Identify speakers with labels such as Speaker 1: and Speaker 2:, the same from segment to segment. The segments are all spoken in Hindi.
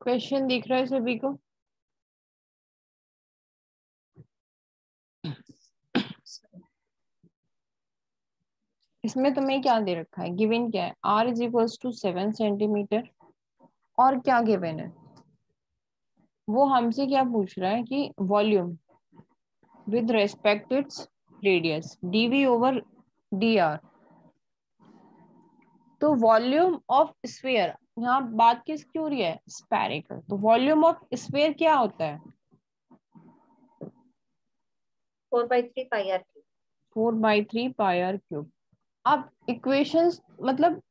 Speaker 1: क्वेश्चन दिख रहा है सभी को? इसमें तुम्हें क्या दे रखा है? गिवन क्या है? r is equals to 7 centimetre. और क्या गिवन है? वो हमसे क्या पूछ रहा है कि volume with respect its radius dv over dr। तो वॉल्यूम ऑफ स्फीयर, यहाँ बात किसकी हो रही है? स्फेरिकल। तो वॉल्यूम ऑफ स्फीयर क्या होता है?
Speaker 2: 4/3 pi R cube.
Speaker 1: 4/3 pi R cube. अब इक्वेशंस मतलब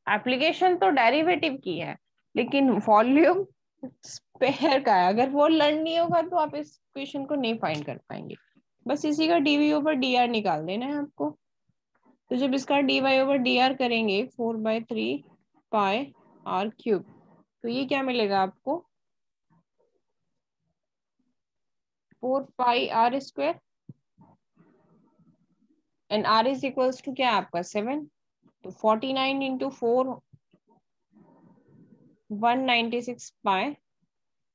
Speaker 1: एप्लीकेशन तो डेरिवेटिव की है, लेकिन वॉल्यूम स्पेयर का है। अगर वो लर्न नहीं होगा तो आप इस इक्वेशन को नहीं फाइंड कर पाएंगे। बस इसी का डीवी ओवर डी आर निकाल देना है आपको। तो जब इसका d y over d r करेंगे 4/3 पाई आर क्यूब, तो ये क्या मिलेगा आपको? 4 pi r square. And r is equals to क्या है आपका? 7। तो 49 × 4 196 पाई।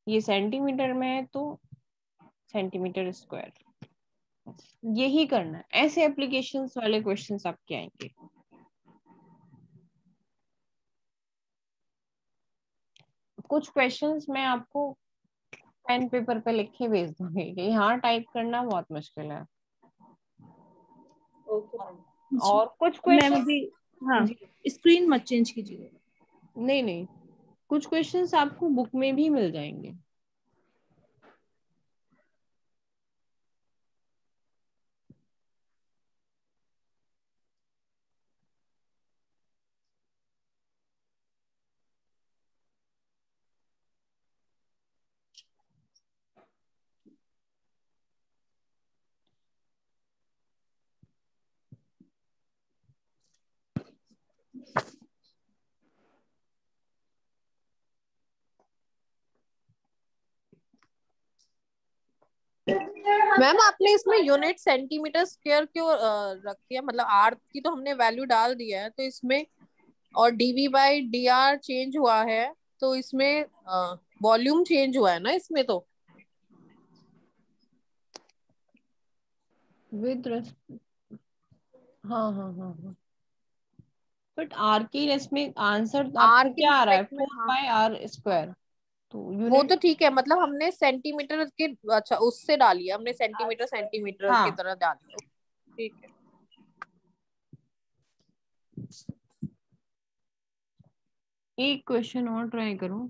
Speaker 1: ये सेंटीमीटर में है तो सेंटीमीटर स्क्वायर। यही करना है, ऐसे एप्लीकेशंस वाले क्वेश्चंस आपके आएंगे। कुछ क्वेश्चंस मैं आपको पेन पेपर पे लिख के भेज दूंगी, यहाँ टाइप करना बहुत मुश्किल है।
Speaker 2: ओके
Speaker 1: और कुछ
Speaker 3: मैम
Speaker 1: क्वेश्चन,
Speaker 3: अभी, हाँ, स्क्रीन मत चेंज कीजिए।
Speaker 1: नहीं नहीं, कुछ क्वेश्चंस आपको बुक में भी मिल जाएंगे।
Speaker 4: मैम आपने इसमें यूनिट सेंटीमीटर स्क्वायर क्यों रखी है? मतलब आर की तो हमने वैल्यू डाल दिया है, तो इसमें और dv by d r change हुआ है, तो इसमें वॉल्यूम चेंज हुआ है ना इसमें तो।
Speaker 1: विद हाँ हाँ हाँ हाँ, बट आर की इसमें आंसर
Speaker 4: आर
Speaker 1: आपको
Speaker 4: के
Speaker 1: क्या आ रहा है?
Speaker 4: रिस्पेक्ट में,
Speaker 1: फोर
Speaker 4: हाँ,
Speaker 1: बाय आर स्क्वायर। तो
Speaker 4: वो
Speaker 1: यूनिट,
Speaker 4: तो ठीक है, मतलब हमने सेंटीमीटर के, अच्छा उससे डाली है हमने, सेंटीमीटर सेंटीमीटर की
Speaker 1: हाँ।
Speaker 4: तरह डाली है। ठीक है।
Speaker 1: एक क्वेश्चन और ट्राई करो।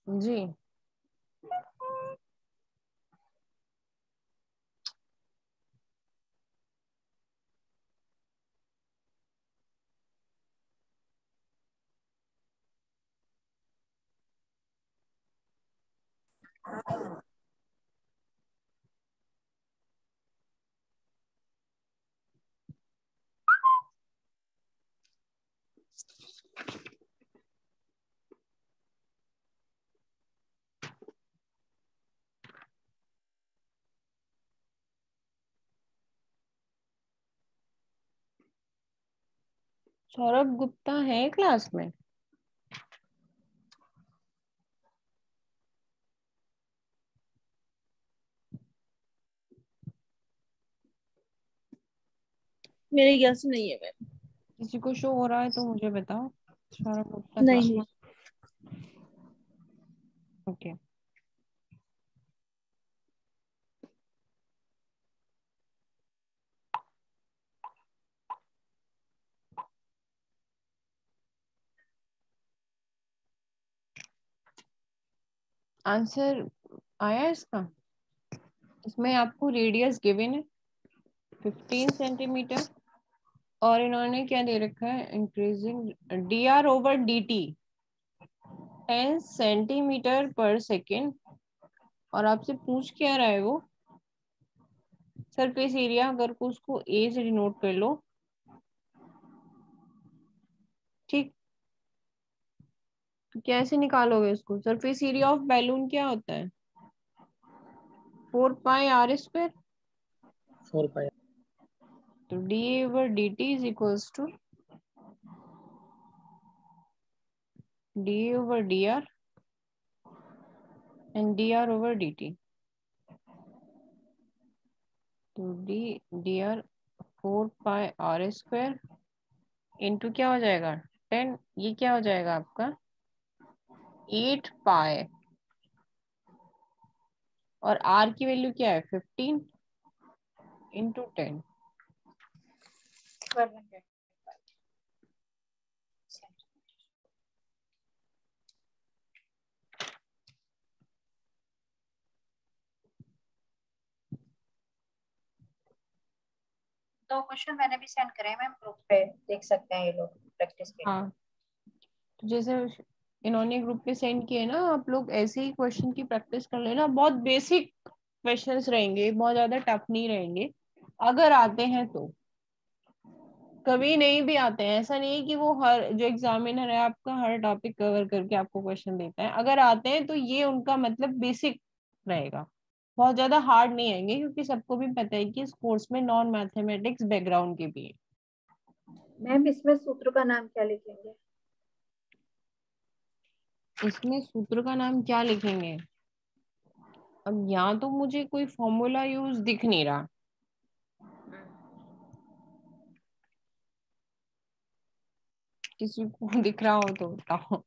Speaker 1: जी। सौरभ गुप्ता है क्लास में?
Speaker 3: मेरे ख्याल से नहीं है मैम।
Speaker 1: किसी को शो हो रहा है तो मुझे बताओ। सौरभ गुप्ता
Speaker 3: नहीं
Speaker 1: क्लास।
Speaker 3: नहीं।
Speaker 1: ओके। आंसर आया इसका? इसमें आपको रेडियस गिवन है 15 सेंटीमीटर, और इन्होंने क्या दे रखा है, इंक्रीजिंग dr/dt 10 सेंटीमीटर पर सेकेंड। और आपसे पूछ क्या रहा है वो, सरफेस एरिया। अगर को उसको ए से डिनोट कर लो, ठीक, तो कैसे निकालोगे उसको? सरफेस एरिया ऑफ बैलून क्या होता है? 4πr²।
Speaker 2: 4 पाई।
Speaker 1: तो dA/dt is equals to dA/dr and dr/dt। तो dr 4πr² इंटू क्या हो जाएगा 10, ये क्या हो जाएगा आपका 8π, और r की वैल्यू क्या है 15 इंटू 10।
Speaker 5: तो क्वेश्चन मैंने भी सेंड करे हैं मैम ग्रुप पे, देख सकते हैं ये लोग प्रैक्टिस के।
Speaker 1: हाँ, तो जैसे इन्होंने ग्रुप पे सेंड किए ना, आप लोग ऐसे ही क्वेश्चन की प्रैक्टिस कर लेना। बहुत बेसिक क्वेश्चंस रहेंगे, बहुत ज्यादा टफ नहीं रहेंगे अगर आते हैं तो। कभी नहीं भी आते हैं, ऐसा नहीं है कि वो हर जो एग्जामिनर है आपका हर टॉपिक कवर करके आपको क्वेश्चन देता है। अगर आते हैं तो ये उनका मतलब बेसिक रहेगा, बहुत ज्यादा हार्ड नहीं आएंगे, क्योंकि सबको भी पता है कि इस कोर्स में नॉन मैथमेटिक्स बैकग्राउंड के भी है।
Speaker 5: मैम इसमें सूत्र का नाम क्या लिखेंगे?
Speaker 1: इसमें सूत्र का नाम क्या लिखेंगे? अब यहाँ तो मुझे कोई फॉर्मूला यूज दिख नहीं रहा। किसी को दिख रहा हो तो बताओ।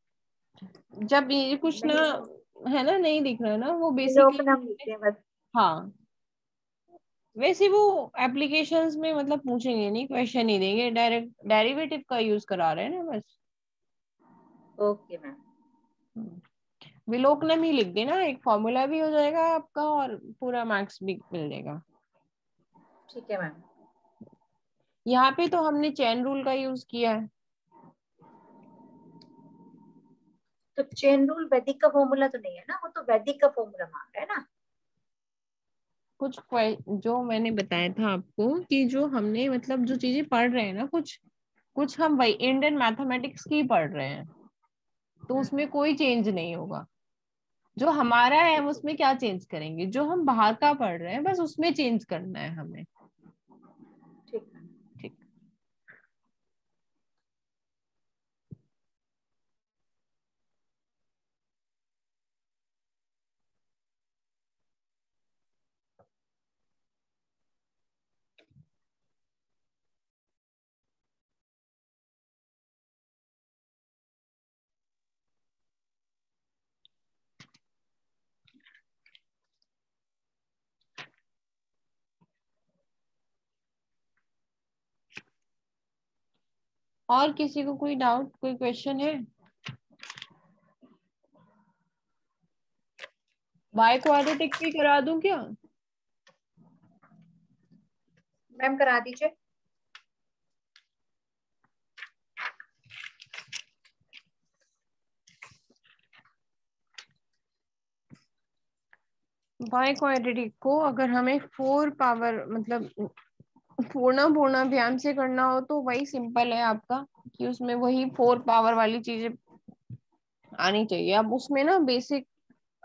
Speaker 1: जब ये कुछ ना है ना, नहीं दिख रहा ना, वो
Speaker 5: लोग
Speaker 1: बेसिकली।
Speaker 5: नाम लिखते हैं बस।
Speaker 1: हाँ, वैसे वो एप्लीकेशंस में मतलब पूछेंगे नहीं, क्वेश्चन ही देंगे, डायरेक्ट डेरिवेटिव का यूज करा रहे हैं ना बस।
Speaker 5: Okay ma'am.
Speaker 1: विलोकनम ही लिख देना, एक फॉर्मूला भी हो जाएगा आपका और पूरा मार्क्स भी मिल जाएगा।
Speaker 5: ठीक है मैम।
Speaker 1: यहाँ पे तो हमने चेन रूल का यूज किया है।
Speaker 5: तो चेन रूल वैदिक का फॉर्मूला तो नहीं है ना, वो तो वैदिक का फॉर्मूला मांग रहा है ना।
Speaker 1: कुछ जो मैंने बताया था आपको कि जो हमने मतलब जो चीजें पढ़ रहे हैं ना, कुछ कुछ हम वही इंडियन मैथमेटिक्स की पढ़ रहे हैं, तो उसमें कोई चेंज नहीं होगा। जो हमारा है हम उसमें क्या चेंज करेंगे, जो हम बाहर का पढ़ रहे हैं बस उसमें चेंज करना है हमें।
Speaker 5: ठीक है।
Speaker 1: ठीक। और किसी को कोई डाउट, कोई क्वेश्चन है? बाय क्वाड्रेटिक भी करा दूं क्या?
Speaker 5: मैम करा दीजिए।
Speaker 1: बाय क्वाड्रेटिक को अगर हमें 4 पावर मतलब पूर्ण पूर्णाभ्याम से करना हो तो वही सिंपल है आपका, कि उसमें वही 4 पावर वाली चीजें आनी चाहिए। अब उसमें ना बेसिक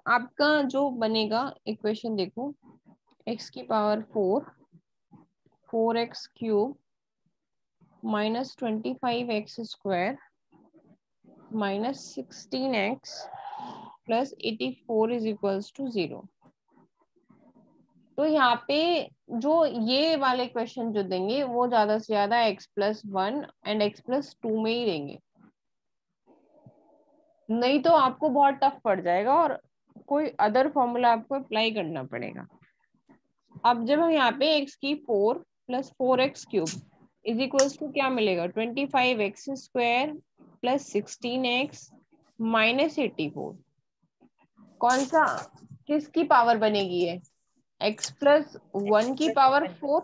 Speaker 1: आपका जो बनेगा इक्वेशन देखो, x की power 4, 4x cube minus 25x² minus 16x plus 84 is equals to 0। तो यहाँ पे जो ये वाले क्वेश्चन जो देंगे वो ज्यादा से ज्यादा x+1 एंड x+2 में ही देंगे, नहीं तो आपको बहुत टफ पड़ जाएगा और कोई अदर फॉर्मूला आपको अप्लाई करना पड़ेगा। अब जब हम यहाँ पे x की 4 plus 4x³ is equals to क्या मिलेगा, 25x² प्लस 16x माइनस 84। कौन सा किसकी पावर बनेगी ये, x+1 की पावर 4।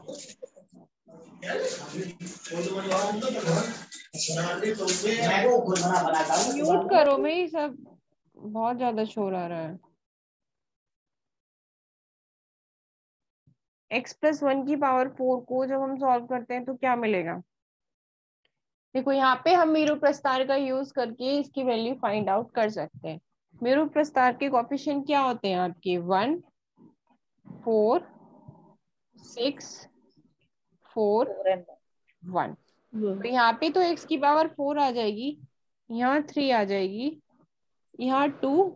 Speaker 1: म्यूट करो भाई, सब बहुत ज्यादा शोर आ रहा है। x+1 की पावर 4 को जब हम सॉल्व करते हैं तो क्या मिलेगा, देखो यहाँ पे हम मेरु प्रस्तार का यूज करके इसकी वैल्यू फाइंड आउट कर सकते हैं। मेरु प्रस्तार के कोएफिशिएंट क्या होते हैं आपके, 1 4 6 4 1। तो यहाँ पे तो x की पावर 4 आ जाएगी, यहाँ 3 आ जाएगी, यहाँ 2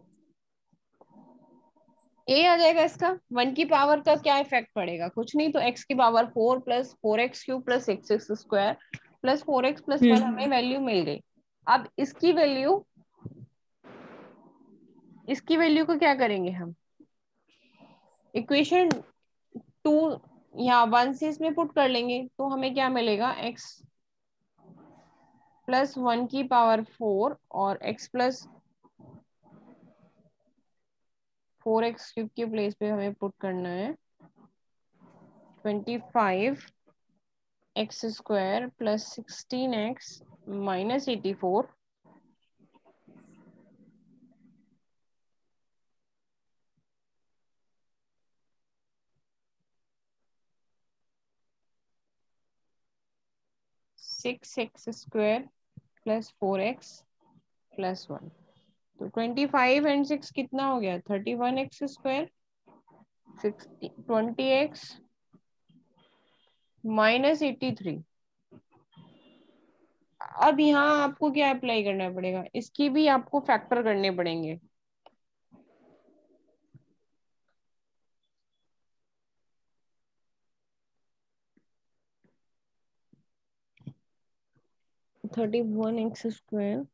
Speaker 1: a आ जाएगा। इसका 1 की पावर का क्या इफेक्ट पड़ेगा, कुछ नहीं, तो x की power 4 plus 4x³ plus 6x² plus 4x+1 हमें वैल्यू मिल गई। अब इसकी वैल्यू को क्या करेंगे हम, इक्वेशन 2 या 1 से इसमें पुट कर लेंगे, तो हमें क्या मिलेगा, x+1 की पावर 4 और x+4x³ के प्लेस पे हमें पुट करना है 25x² plus 16x minus 84 6x² plus 4x plus 1। तो 25 एंड 6 कितना हो गया, 31x² 20x माइनस 83। अब यहाँ आपको क्या अप्लाई करना पड़ेगा, इसकी भी आपको फैक्टर करने पड़ेंगे। थर्टी वन एक्स स्क्वायर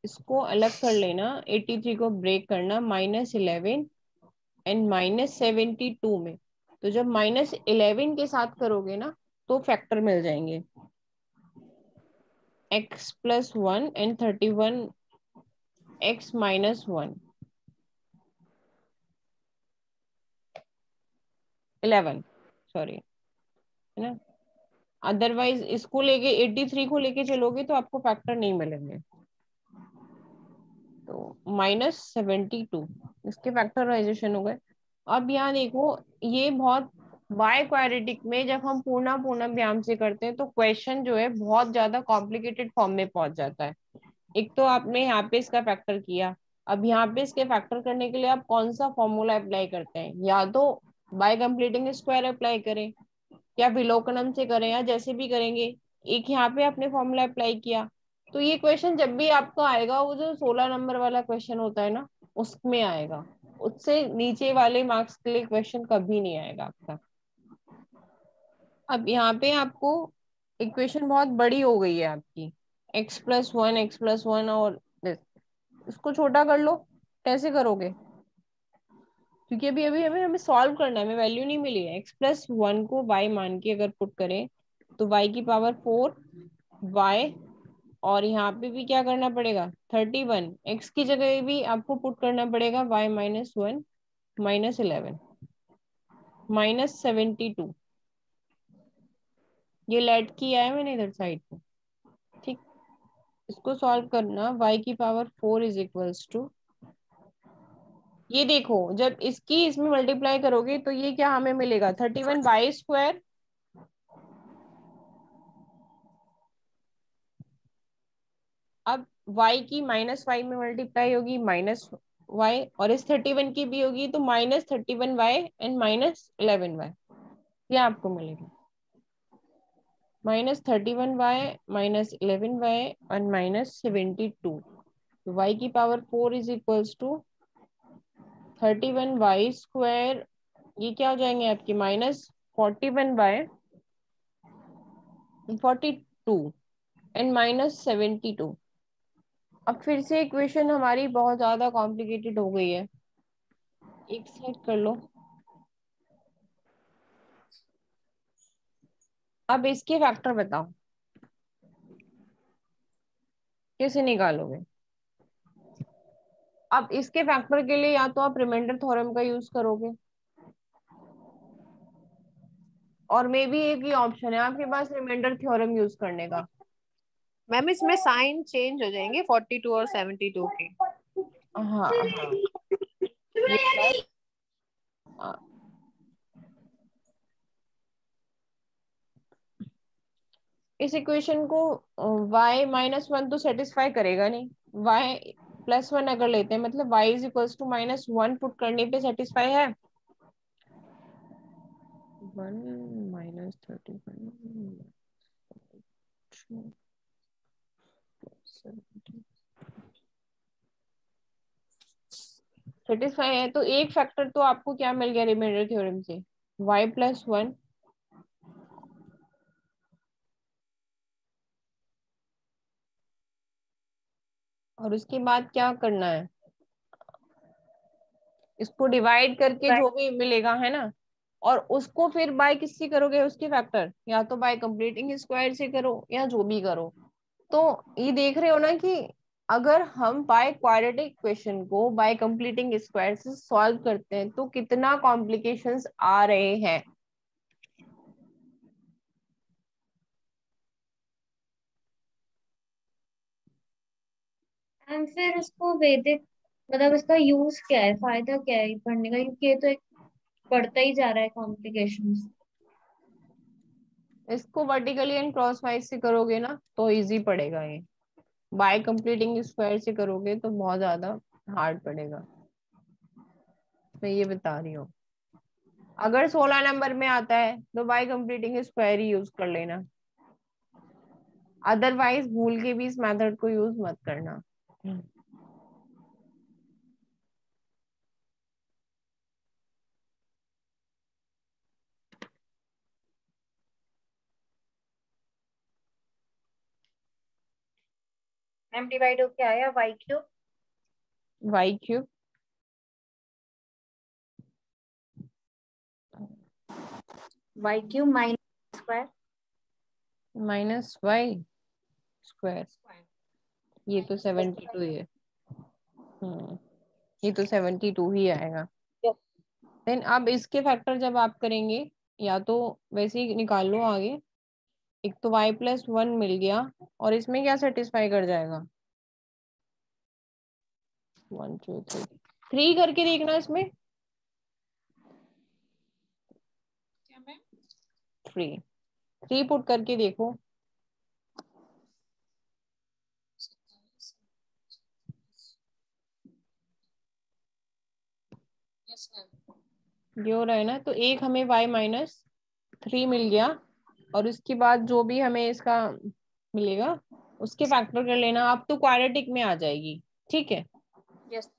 Speaker 1: इसको अलग कर लेना, 83 को ब्रेक करना -11 एंड -72 में। तो जब -11 के साथ करोगे ना तो फैक्टर मिल जाएंगे, x+1 एंड 31x-1 11 सॉरी, है ना। अदरवाइज इसको लेके 83 को लेके चलोगे तो आपको फैक्टर नहीं मिलेंगे। तो -72 इसके फैक्टराइजेशन हो गए। अब यहाँ देखो, ये बहुत बाय क्वाड्रेटिक में जब हम पूर्ण व्यायाम से करते हैं तो क्वेश्चन जो है बहुत ज्यादा कॉम्प्लिकेटेड फॉर्म में पहुंच जाता है। एक तो आपने यहाँ पे इसका फैक्टर किया, अब यहाँ पे इसके फैक्टर करने के लिए आप कौन सा फॉर्मूला अप्लाई करते हैं, या तो बाय कंप्लीटिंग स्क्वायर अप्लाई करें या विलोकनम से करें या जैसे भी करेंगे। एक यहाँ पे आपने फॉर्मूला अप्लाई किया, तो ये क्वेश्चन जब भी आपका आएगा वो जो 16 नंबर वाला क्वेश्चन होता है ना उसमें आएगा, उससे नीचे वाले मार्क्स के लिए क्वेश्चन कभी नहीं आएगा आपका। अब यहाँ पे आपको इक्वेशन बहुत बड़ी हो गई है आपकी, x+1 और this। इसको छोटा कर लो, कैसे करोगे, क्योंकि अभी अभी हमें हमें सॉल्व करना है, हमें वैल्यू नहीं मिली है। x+1 को y मान के अगर पुट करें तो y की पावर 4 y, और यहाँ पे भी क्या करना पड़ेगा 31, x की जगह भी आपको पुट करना पड़ेगा y-1 -11 -72। ये लेट किया है मैंने इधर साइड पे, ठीक। इसको सॉल्व करना, y की पावर 4 इज इक्वल्स टू ये देखो, जब इसकी इसमें मल्टीप्लाई करोगे तो ये क्या हमें मिलेगा, 31y²। अब y की -y में मल्टीप्लाई होगी -y, और इस 31 की भी होगी तो -31y एंड -11y, ये आपको मिलेगा। -31y, -11y और -72। तो y की power 4 is equals to 31y²। ये क्या हो जाएंगे आपके -41/42 एंड -72। अब फिर से इक्वेशन हमारी बहुत ज्यादा कॉम्प्लिकेटेड हो गई है, एक साइड कर लो। अब इसके फैक्टर बताओ कैसे निकालोगे। अब इसके फैक्टर के लिए या तो आप रिमाइंडर थ्योरम का यूज करोगे, और मे बी एक ही ऑप्शन है आपके पास रिमाइंडर थ्योरम यूज करने का।
Speaker 4: मैम इसमें साइन चेंज हो जाएंगे 42 और 72 के।
Speaker 1: हाँ हाँ, ये प्लस, इस इक्वेशन को y -1 तो सेटिस्फाई करेगा नहीं। y +1 अगर लेते हैं, मतलब y is equals to -1 put करने पे सेटिस्फाई है। 1 -31 सेटिस्फाई है, तो एक फैक्टर तो आपको क्या मिल गया रिमाइंडर थ्योरम से, y+1। और उसके बाद क्या करना है, इसको डिवाइड करके जो भी मिलेगा है ना, और उसको फिर बाय किससे करोगे, उसके फैक्टर, या तो बाय कंप्लीटिंग स्क्वायर से करो या जो भी करो। तो ये देख रहे हो ना कि अगर हम बाय क्वाड्रेटिक इक्वेशन को बाय कंप्लीटिंग स्क्वायर से सॉल्व करते हैं तो कितना कॉम्प्लिकेशंस आ रहे हैं।
Speaker 5: एंड फिर इसको वैदिक, मतलब इसका यूज क्या है, फायदा क्या है पढ़ने का, क्योंकि ये तो एक बढ़ता ही जा रहा है कॉम्प्लिकेशंस।
Speaker 1: इसको वर्टिकली एंड क्रॉस वाइज से करोगे ना तो इजी पड़ेगा, ये बाय कंप्लीटिंग स्क्वायर से करोगे तो बहुत ज्यादा हार्ड पड़ेगा, मैं ये बता रही हूँ। अगर 16 नंबर में आता है तो बाय कंप्लीटिंग स्क्वायर ही यूज कर लेना, अदरवाइज भूल के भी इस मेथड को यूज मत करना।
Speaker 5: मैम डिवाइड हो क्या आया, y³
Speaker 1: y³
Speaker 5: y³ -²
Speaker 1: -y², ये तो 72 ही है। ये तो 72 ही आएगा। देन अब इसके फैक्टर जब आप करेंगे, या तो वैसे ही निकाल लो आगे, एक तो y+1 मिल गया, और इसमें क्या सेटिस्फाई कर जाएगा, 1 2 3 3 करके देखना इसमें, 3 पुट करके देखो। ये हो रहा है ना, तो एक हमें y-3 मिल गया, और उसके बाद जो भी हमें इसका मिलेगा उसके फैक्टर कर लेना, आप तो क्वाड्रेटिक में आ जाएगी, ठीक है।
Speaker 5: यस।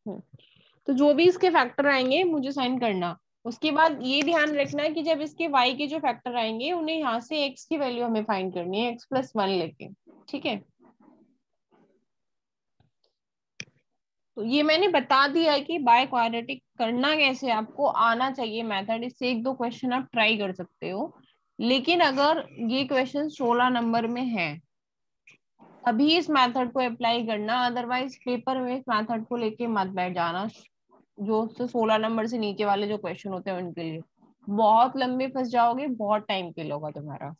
Speaker 1: तो जो भी इसके फैक्टर आएंगे मुझे साइन करना। उसके बाद ये ध्यान रखना कि जब इसके y के जो फैक्टर आएंगे उन्हें यहाँ से x की वैल्यू हमें फाइंड करनी है, x+1 लेके, ठीक है। तो ये मैंने बता दिया है कि बाय क्वाड्रेटिक करना कैसे, आपको आना चाहिए मेथड, इससे एक दो क्वेश्चन आप ट्राई कर सकते हो। लेकिन अगर ये क्वेश्चन 16 नंबर में है तभी इस मेथड को अप्लाई करना, अदरवाइज पेपर में इस मेथड को लेके मत बैठ जाना। जो 16 नंबर से नीचे वाले जो क्वेश्चन होते हैं उनके लिए बहुत लंबे फंस जाओगे, बहुत टाइम के होगा तुम्हारा।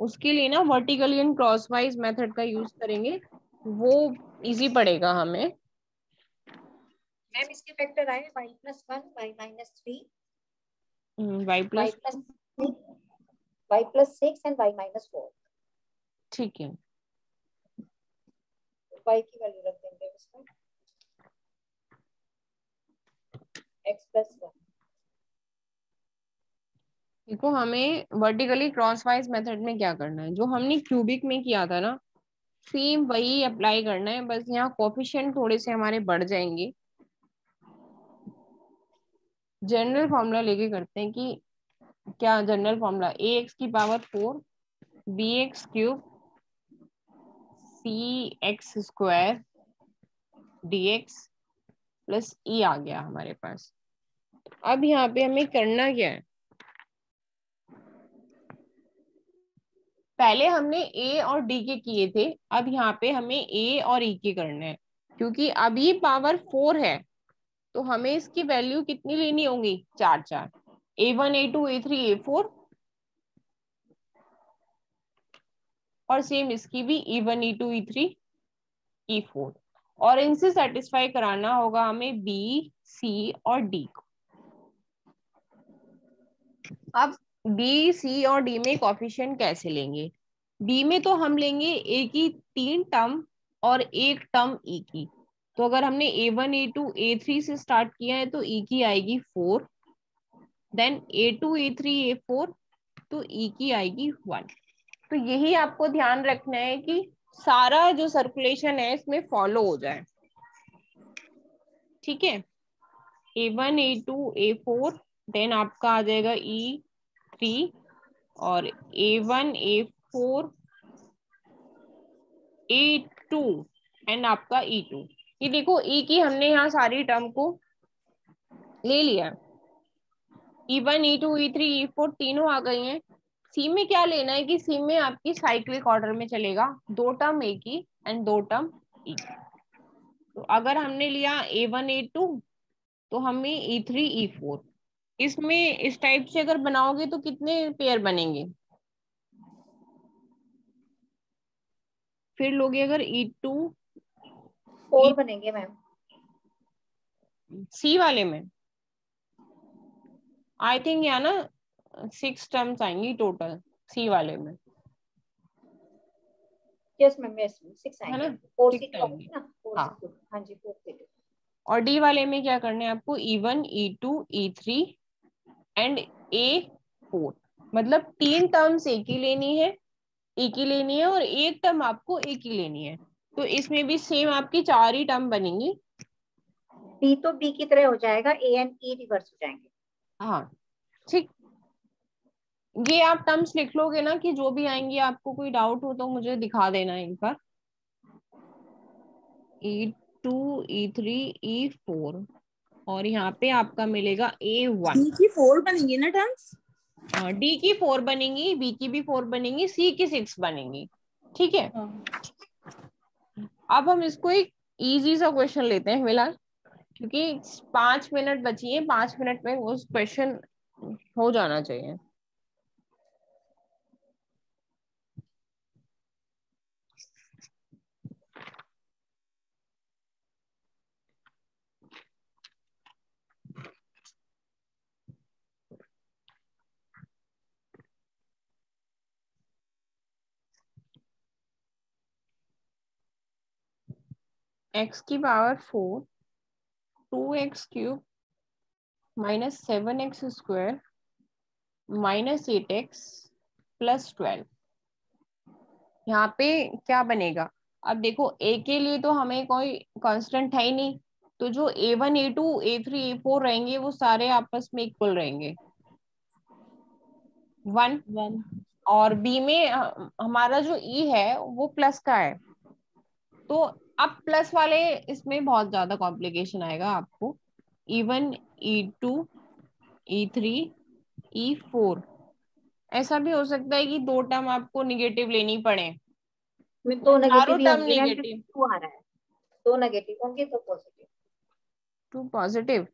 Speaker 1: उसके लिए ना वर्टिकली एंड क्रॉसवाइज मेथड का यूज करेंगे, वो इजी पड़ेगा हमें।
Speaker 6: मैम इसके फैक्टर आए y+1, y-3,
Speaker 1: y plus
Speaker 6: y+6 and y-4।
Speaker 1: ठीक है,
Speaker 6: y की वैल्यू रख देंगे इसमें x+1।
Speaker 1: देखो हमें वर्टिकली क्रॉसवाइज मेथड में क्या करना है, जो हमने क्यूबिक में किया था ना, सेम वही अप्लाई करना है, बस यहाँ कोफिशिएंट थोड़े से हमारे बढ़ जाएंगे। जनरल फॉर्मूला लेके करते हैं कि क्या general formula ax⁴ bx³ cx² dx plus e आ गया हमारे पास। अब यहाँ पे हमें करना क्या है, पहले हमने a और d के किए थे, अब यहाँ पे हमें a और e के करने हैं। क्योंकि अब ये पावर 4 है तो हमें इसकी वैल्यू कितनी लेनी होगी, 4 4, a1 a2 a3 a4, और सेम इसकी भी e1 e2 e3 e4, और इनसे सेटिस्फाई कराना होगा हमें b c और d को। अब b c और d में कोफिशिएंट कैसे लेंगे, b में तो हम लेंगे a की 3 टर्म और 1 टर्म e की। तो अगर हमने a1 a2 a3 से स्टार्ट किया है तो e की आएगी 4, देन a2 a3 a4, तो e की आएगी 1। तो यही आपको ध्यान रखना है कि सारा जो सर्कुलेशन है इसमें फॉलो हो जाए, ठीक है। a1 a2 a4, देन आपका आ जाएगा e3, और a1 a4 a2 एंड आपका e2। ये देखो e की हमने यहाँ सारी टर्म को ले लिया, e1 e2 e3 e4 तीनों आ गई हैं। सी में क्या लेना है कि सी में आपकी साइक्लिक ऑर्डर में चलेगा, 2 टर्म ए की एंड 2 टर्म ई की। तो अगर हमने लिया a1 a2 तो हमें e3 e4, इसमें इस टाइप से अगर बनाओगे तो कितने पेयर बनेंगे, फिर लोगे अगर e2
Speaker 6: 4 बनेंगे मैम।
Speaker 1: सी वाले में आई थिंक या ना 6 टर्म्स आएंगी टोटल सी वाले में,
Speaker 6: यस मैम, यस 6
Speaker 1: है ना,
Speaker 6: आएंगे। 4
Speaker 1: 6
Speaker 6: 6
Speaker 1: आएंगे।
Speaker 6: ना, 4
Speaker 1: हाँ,
Speaker 6: 6। हाँ जी 4 6।
Speaker 1: और डी वाले में क्या करने हैं आपको, e1 e2 e3 and a4, मतलब 3 टर्म्स ए की लेनी है, ए की लेनी है, और 1 टर्म आपको ए की लेनी है। तो इसमें भी सेम आपकी 4 ही टर्म बनेंगी।
Speaker 6: बी तो बी की तरह हो जाएगा, ए एंड ई रिवर्स हो जाएंगे।
Speaker 1: हाँ ठीक, ये आप टर्म्स लिख लोगे ना कि जो भी आएंगी, आपको कोई डाउट हो तो मुझे दिखा देना एक बार। e2 e3 e4, और यहाँ पे आपका मिलेगा a1।
Speaker 3: डी की 4 बनेंगी ना टर्म्स?
Speaker 1: डी की 4 बनेंगी, बी की भी 4 बनेंगी, सी की 6 बनेंगी, ठीक है। अब हम इसको एक इजी सा क्वेश्चन लेते हैं फिलहाल, क्योंकि 5 मिनट बची है, 5 मिनट में उस क्वेश्चन हो जाना चाहिए। x की पावर 4 2x³ -7x² -8x +12, यहाँ पे क्या बनेगा। अब देखो a के लिए तो हमें कोई कांस्टेंट है ही नहीं, तो जो a1 a2 a3 a4 रहेंगे वो सारे आपस में इक्वल रहेंगे 1। और b में हमारा जो e है वो प्लस का है, तो अब प्लस वाले इसमें बहुत ज्यादा कॉम्प्लिकेशन आएगा आपको। e1 e2 e3 e4, ऐसा भी हो सकता है कि 2 टर्म आपको निगेटिव लेनी पड़े,
Speaker 6: में 2
Speaker 1: चारों
Speaker 6: नेगेटिव ही
Speaker 1: टर्म
Speaker 6: होंगे मैम,
Speaker 1: निगेटिव।
Speaker 6: 2 आ रहा है, 2 नेगेटिव होंगे तो पॉजिटिव।
Speaker 1: 2 positive,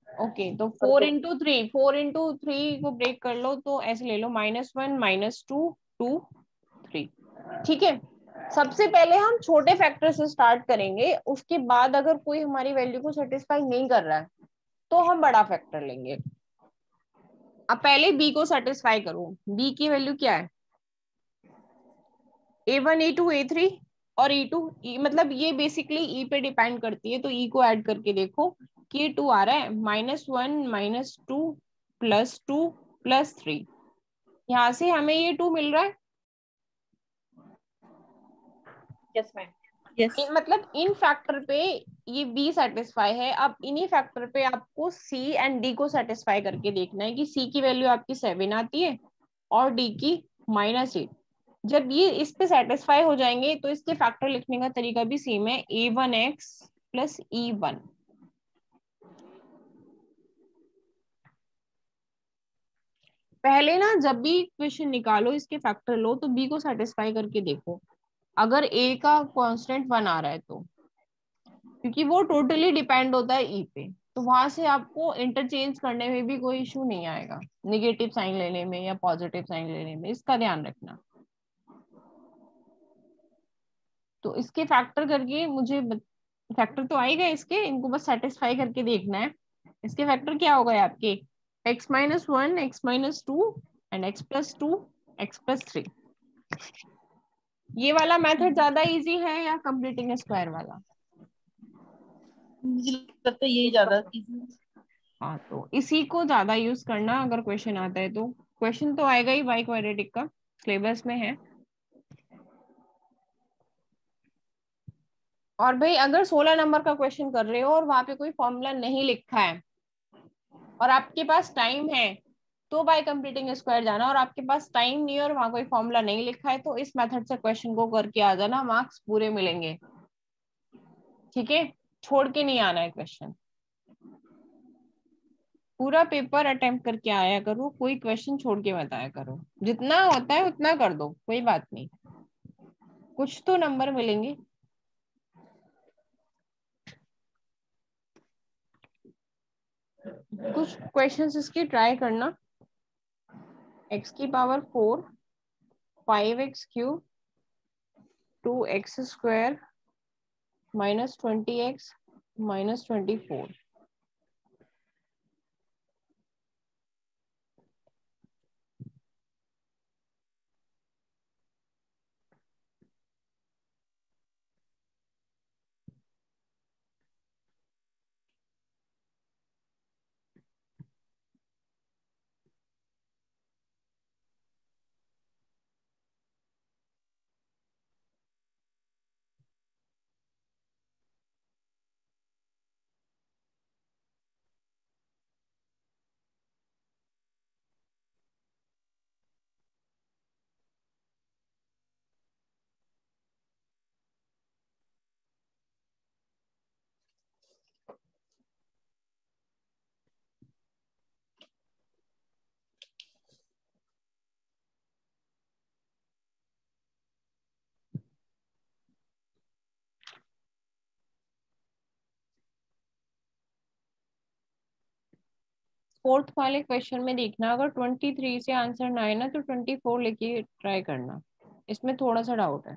Speaker 1: okay. तो
Speaker 6: और
Speaker 1: 4
Speaker 6: दो
Speaker 1: इंटू 3, 4 इंटू 3 को ब्रेक कर लो तो ऐसे ले लो -1 -2 2 3, ठीक है। सबसे पहले हम छोटे फैक्टर से स्टार्ट करेंगे, उसके बाद अगर कोई हमारी वैल्यू को सेटिस्फाई नहीं कर रहा है तो हम बड़ा फैक्टर लेंगे। अब पहले बी को सेटिस्फाई करो। बी की वैल्यू क्या है? A1 A2 A3 और E2, मतलब ये बेसिकली E पे डिपेंड करती है, तो E को ऐड करके देखो कि 2 आ रहा है, -1 -2 +2 +3, यहाँ से हमें ये 2 मिल रहा है।
Speaker 6: Yes ma'am.
Speaker 3: यस
Speaker 1: मतलब इन फैक्टर पे ये बी सेटिस्फाई है। अब इन्हीं फैक्टर पे आपको सी एंड डी को सेटिस्फाई करके देखना है कि सी की वैल्यू आपकी 7 आती है और डी की -8। जब ये इस पे सेटिस्फाई हो जाएंगे तो इसके फैक्टर लिखने का तरीका भी सेम है, A1x + E1। पहले ना जब भी इक्वेशन निकालो इसके फैक्टर लो तो बी को सेटिस्फाई करके देखो, अगर ए का कांस्टेंट 1 आ रहा है तो, क्योंकि वो टोटली डिपेंड होता है ई पे, तो वहां से आपको इंटरचेंज करने में भी कोई इशू नहीं आएगा, निगेटिव साइन लेने में या पॉजिटिव साइन लेने में, इसका ध्यान रखना। तो इसके फैक्टर करके मुझे फैक्टर तो आएगा इसके, इनको बस सेटिस्फाई करके देखना है। इसके फैक्टर क्या हो गए आपके? x-1 x-2 and x+2 x+3। ये वाला मेथड ज्यादा इजी है या कंप्लीटिंग स्क्वायर वाला?
Speaker 3: मुझे लगता है यही ज्यादा easy है।
Speaker 1: हाँ, तो इसी को ज्यादा यूज करना अगर क्वेश्चन आता है तो। क्वेश्चन तो आएगा ही बाई क्वाड्रेटिक का, सिलेबस में है। और भाई अगर 16 नंबर का क्वेश्चन कर रहे हो और वहां पे कोई फॉर्मूला नहीं लिखा है और आपके पास टाइम है तो बाय कंप्लीटिंग स्क्वायर जाना, और आपके पास टाइम नहीं है और वहां कोई फॉर्मूला नहीं लिखा है तो इस मेथड से क्वेश्चन को करके आ जाना, मार्क्स पूरे मिलेंगे। ठीक है, छोड़ के नहीं आना है क्वेश्चन, पूरा पेपर अटेम्प्ट करके आया करो, कोई क्वेश्चन छोड़ के मत आया करो, जितना होता है उतना कर दो, कोई बात नहीं, कुछ तो नंबर मिलेंगे। कुछ क्वेश्चंस इसकी ट्राई करना। x⁴ 5x³ 2x² -20x -24। Fourth वाले क्वेश्चन में देखना, अगर 23 से आंसर ना आए ना तो 24 लेके ट्राई करना, इसमें थोड़ा सा डाउट है।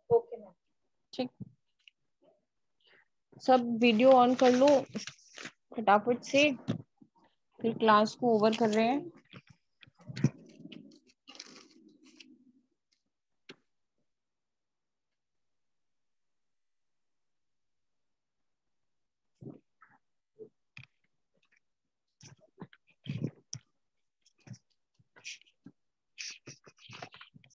Speaker 6: Okay ma'am.
Speaker 1: ठीक, सब वीडियो ऑन कर लो फटाफट से, फिर क्लास को ओवर कर रहे हैं।